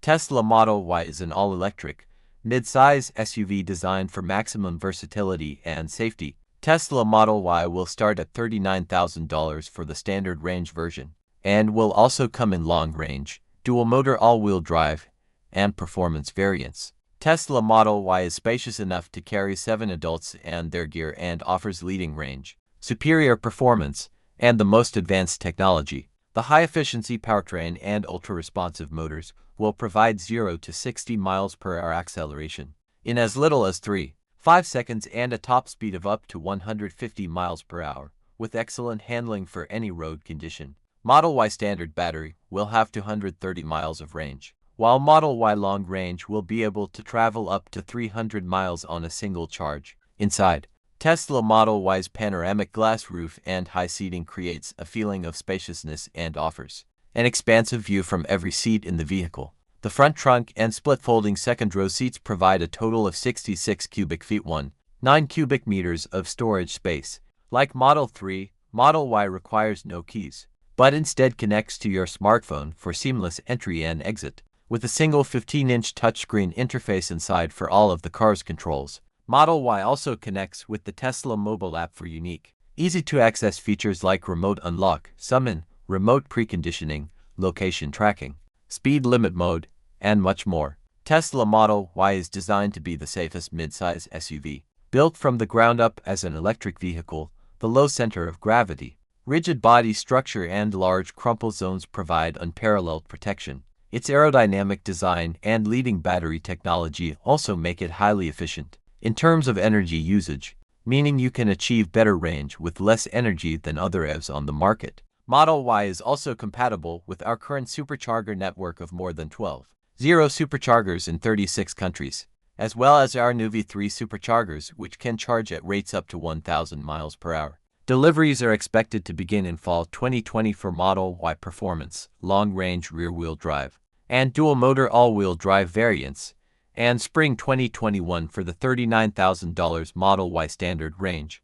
Tesla Model Y is an all-electric, mid-size SUV designed for maximum versatility and safety. Tesla Model Y will start at $39,000 for the standard range version, and will also come in long-range, dual-motor all-wheel drive, and performance variants. Tesla Model Y is spacious enough to carry 7 adults and their gear and offers leading range, superior performance, and the most advanced technology. The high-efficiency powertrain and ultra-responsive motors will provide 0 to 60 miles per hour acceleration in as little as 3.5 seconds and a top speed of up to 150 miles per hour, with excellent handling for any road condition. Model Y standard battery will have 230 miles of range, while Model Y long range will be able to travel up to 300 miles on a single charge. Inside, Tesla Model Y's panoramic glass roof and high seating creates a feeling of spaciousness and offers an expansive view from every seat in the vehicle. The front trunk and split-folding second-row seats provide a total of 66 cubic feet 9 cubic meters of storage space. Like Model 3, Model Y requires no keys, but instead connects to your smartphone for seamless entry and exit. With a single 15-inch touchscreen interface inside for all of the car's controls, Model Y also connects with the Tesla mobile app for unique, easy-to-access features like remote unlock, summon, remote preconditioning, location tracking, speed limit mode, and much more. Tesla Model Y is designed to be the safest mid-size SUV. Built from the ground up as an electric vehicle, the low center of gravity, rigid body structure and large crumple zones provide unparalleled protection. Its aerodynamic design and leading battery technology also make it highly efficient in terms of energy usage, meaning you can achieve better range with less energy than other EVs on the market. Model Y is also compatible with our current supercharger network of more than 12 superchargers in 36 countries, as well as our new V3 superchargers, which can charge at rates up to 1,000 miles per hour. Deliveries are expected to begin in fall 2020 for Model Y performance, long-range rear-wheel drive, and dual-motor all-wheel drive variants, and spring 2021 for the $39,000 Model Y standard range.